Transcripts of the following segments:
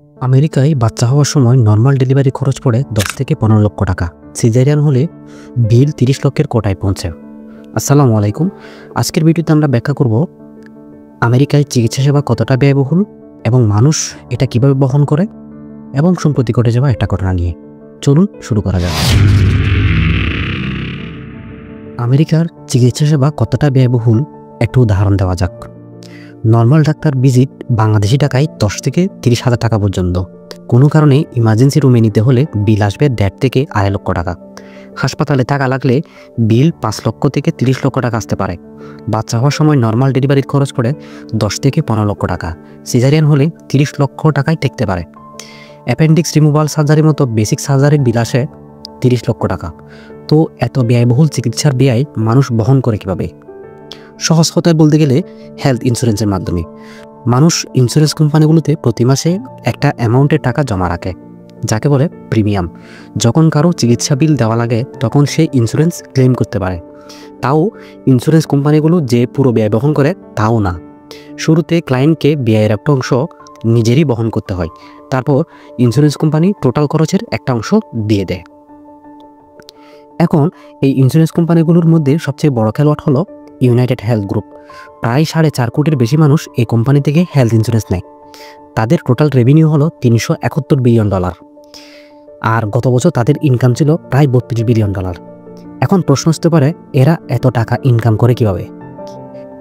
আমেরিকায় বাচ্চা হওয়ার সময় নর্মাল ডেলিভারি খরচ পড়ে 10 থেকে 15 লক্ষ টাকা। সিজারিয়ান হলে বিল 30 লক্ষের কোটায় পৌঁছে। আসসালামু আলাইকুম। আজকের ভিডিওতে আমরা ব্যাখ্যা করব আমেরিকায় চিকিৎসা সেবা কতটা ব্যয়বহুল এবং মানুষ এটা কিভাবে বহন করে এবং সম্প্রতি ঘটে যাওয়া একটা ঘটনা নিয়ে। চলুন শুরু করা যাক। আমেরিকার চিকিৎসা সেবা কতটা ব্যয়বহুল একটু উদাহরণ দেওয়া যাক। নর্মাল ডাক্তার ভিজিট বাংলাদেশি টাকায় 10 থেকে 30 হাজার টাকা পর্যন্ত। কোনো কারণে ইমার্জেন্সি রুমে নিতে হলে বিল আসবে 1.5 থেকে 2.5 লক্ষ টাকা। হাসপাতালে থাকা লাগলে বিল 5 লক্ষ থেকে 30 লক্ষ টাকা আসতে পারে। বাচ্চা হওয়ার সময় নর্মাল ডেলিভারির খরচ পড়ে 10 থেকে 15 লক্ষ টাকা। সিজারিয়ান হলে 30 লক্ষ টাকায় টেকতে পারে। অ্যাপেন্ডিক্স রিমুভাল সার্জারির মতো বেসিক সার্জারির বিল আসে 30 লক্ষ টাকা। তো এত ব্যয়বহুল চিকিৎসার ব্যয় মানুষ বহন করে কীভাবে? সহজ কথায় বলতে গেলে হেলথ ইন্স্যুরেন্সের মাধ্যমে। মানুষ ইন্স্যুরেন্স কোম্পানিগুলোতে প্রতি মাসে একটা অ্যামাউন্টের টাকা জমা রাখে, যাকে বলে প্রিমিয়াম। যখন কারো চিকিৎসা বিল দেওয়া লাগে তখন সে ইন্স্যুরেন্স ক্লেম করতে পারে। তাও ইন্স্যুরেন্স কোম্পানিগুলো যে পুরো ব্যয় বহন করে তাও না। শুরুতে ক্লায়েন্টকে ব্যয়ের একটা অংশ নিজেরই বহন করতে হয়, তারপর ইন্স্যুরেন্স কোম্পানি টোটাল খরচের একটা অংশ দিয়ে দেয়। এখন এই ইন্স্যুরেন্স কোম্পানিগুলোর মধ্যে সবচেয়ে বড় খেলোয়াড় হলো ইউনাইটেড হেলথ গ্রুপ। প্রায় 4.5 কোটির বেশি মানুষ এই কোম্পানি থেকে হেলথ ইন্স্যুরেন্স নেয়। তাদের টোটাল রেভিনিউ হলো $371 বিলিয়ন। আর গত বছর তাদের ইনকাম ছিল প্রায় $32 বিলিয়ন। এখন প্রশ্ন আসতে পারে, এরা এত টাকা ইনকাম করে কিভাবে?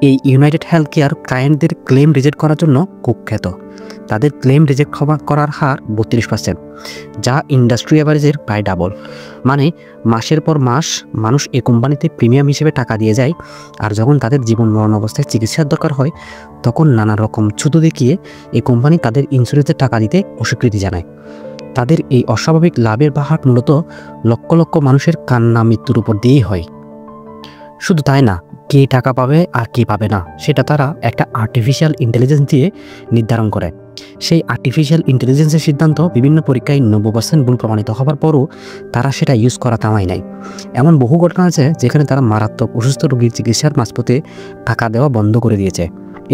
এই ইউনাইটেড হেলথ কেয়ার ক্লায়েন্টদের ক্লেম রিজেক্ট করার জন্য কুখ্যাত। তাদের ক্লেম রিজেক্ট করার হার 32%, যা ইন্ডাস্ট্রি অ্যাভারেজের প্রায় ডাবল। মানে মাসের পর মাস মানুষ এই কোম্পানিতে প্রিমিয়াম হিসেবে টাকা দিয়ে যায়, আর যখন তাদের জীবন মরণ অবস্থায় চিকিৎসার দরকার হয় তখন নানা রকম ছুতো দেখিয়ে এই কোম্পানি তাদের ইন্স্যুরেন্সের টাকা দিতে অস্বীকৃতি জানায়। তাদের এই অস্বাভাবিক লাভের বাহার মূলত লক্ষ লক্ষ মানুষের কান্না মৃত্যুর উপর দিয়েই হয়। শুধু তাই না, কে টাকা পাবে আর কে পাবে না সেটা তারা একটা আর্টিফিশিয়াল ইন্টেলিজেন্স দিয়ে নির্ধারণ করে। সেই আর্টিফিশিয়াল ইন্টেলিজেন্সের সিদ্ধান্ত বিভিন্ন পরীক্ষায় 90% ভুল প্রমাণিত হওয়ার পরও তারা সেটা ইউজ করা থামায় নাই। এমন বহু ঘটনা আছে যেখানে তারা মারাত্মক অসুস্থ রোগীর চিকিৎসার মাঝপথে টাকা দেওয়া বন্ধ করে দিয়েছে।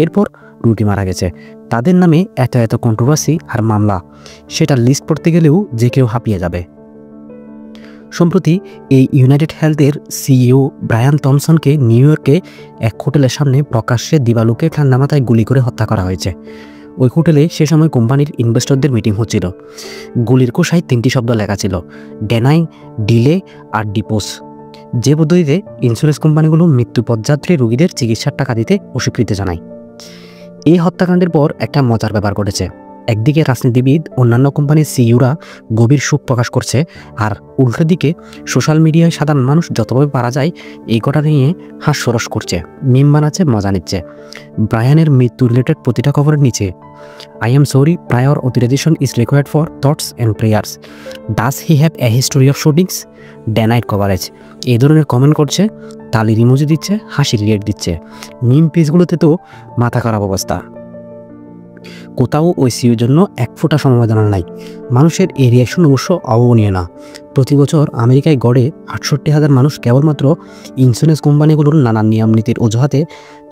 এরপর রোগী মারা গেছে। তাদের নামে এত কন্ট্রোভার্সি আর মামলা, সেটা লিস্ট পড়তে গেলেও যে কেউ হাঁপিয়ে যাবে। সম্প্রতি এই ইউনাইটেড হেলথের সিইও ব্রায়ান থমসনকে নিউ ইয়র্কে এক হোটেলের সামনে প্রকাশ্যে দিবালোকে ঠান্ডা মাথায় গুলি করে হত্যা করা হয়েছে। ওই হোটেলে সে সময় কোম্পানির ইনভেস্টরদের মিটিং হচ্ছিল। গুলির কোষায় 3টি শব্দ লেখা ছিল: ডেনাই, ডিলে আর ডিপোজ। যে পদ্ধতিতে ইন্স্যুরেন্স কোম্পানিগুলো মৃত্যুপথযাত্রী রোগীদের চিকিৎসার টাকা দিতে অস্বীকৃতি জানায়। এই হত্যাকাণ্ডের পর একটা মজার ব্যাপার ঘটেছে। একদিকে রাজনীতিবিদ, অন্যান্য কোম্পানির সিইওরা গভীর শোক প্রকাশ করছে, আর উল্টো দিকে সোশ্যাল মিডিয়ায় সাধারণ মানুষ যতভাবে পারা যায় এই ঘটনা নিয়ে হাস্যরস করছে, মিম বানাচ্ছে, মজা নিচ্ছে। ব্রায়ানের মৃত্যু রিলেটেড প্রতিটা খবরের নিচে I am sorry, prior authorization is required for thoughts and prayers, does he have a history of shootings, denied coverage, এই ধরনের কমেন্ট করছে, তালির ইমোজি দিচ্ছে, হাসির রিয়েক্ট দিচ্ছে। মিম পেজগুলোতে তো মাথা খারাপ অবস্থা। কোথাও ওই সিইওর জন্য এক ফোঁটা সমবেদনা নাই। মানুষের এই রিয়াকশন অবশ্য অভাবনীয় না। প্রতি বছর আমেরিকায় গড়ে 68,000 মানুষ কেবলমাত্র ইন্স্যুরেন্স কোম্পানিগুলোর নানান নিয়ম নীতির অজুহাতে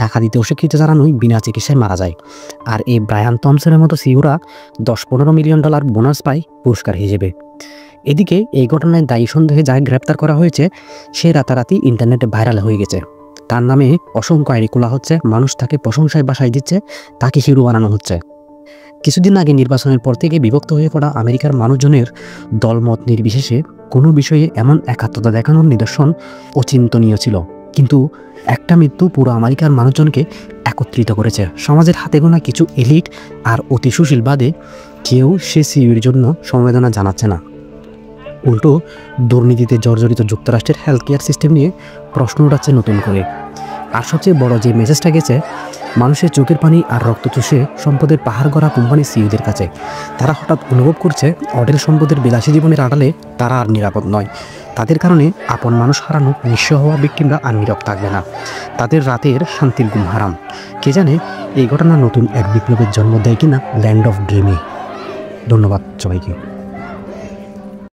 টাকা দিতে অস্বীকৃতি জানানোই বিনা চিকিৎসায় মারা যায়। আর এই ব্রায়ান থমসনের মতো সিইওরা $10-15 মিলিয়ন বোনাস পায় পুরস্কার হিসেবে। এদিকে এই ঘটনায় দায়ী সন্দেহে যাকে গ্রেপ্তার করা হয়েছে সে রাতারাতি ইন্টারনেটে ভাইরাল হয়ে গেছে। তার নামে অসংখ্য আইডি খোলা হচ্ছে, মানুষ তাকে প্রশংসায় বাসায় দিচ্ছে, তাকে হিরো বানানো হচ্ছে। কিছুদিন আগে নির্বাচনের পর থেকে বিভক্ত হয়ে পড়া আমেরিকার মানুষজনের দলমত নির্বিশেষে কোনো বিষয়ে এমন একাত্মতা দেখানোর নিদর্শন অচিন্তনীয় ছিল। কিন্তু একটা মৃত্যু পুরো আমেরিকার মানুষজনকে একত্রিত করেছে। সমাজের হাতে গোনা কিছু এলিট আর অতি সুশীল বাদে কেউ সে সিইওর জন্য সমবেদনা জানাচ্ছে না। উল্টো দুর্নীতিতে জর্জরিত যুক্তরাষ্ট্রের হেলথ কেয়ার সিস্টেম নিয়ে প্রশ্ন উঠাচ্ছে নতুন করে। আর সবচেয়ে বড় যে মেসেজটা গেছে মানুষের চোখের পানি আর রক্ত চুষে সম্পদের পাহাড় গড়া কোম্পানির সিইওদের কাছে, তারা হঠাৎ অনুভব করছে অঢেল সম্পদের বিলাসী জীবনের আড়ালে তারা আর নিরাপদ নয়। তাদের কারণে আপন মানুষ হারানো, নিঃস্ব হওয়া ব্যক্তিরা আর নীরব থাকবে না। তাদের রাতের শান্তির ঘুম হারাম। কে জানে এই ঘটনা নতুন এক বিপ্লবের জন্ম দেয় কিনা ল্যান্ড অফ ড্রিমে। ধন্যবাদ সবাইকে।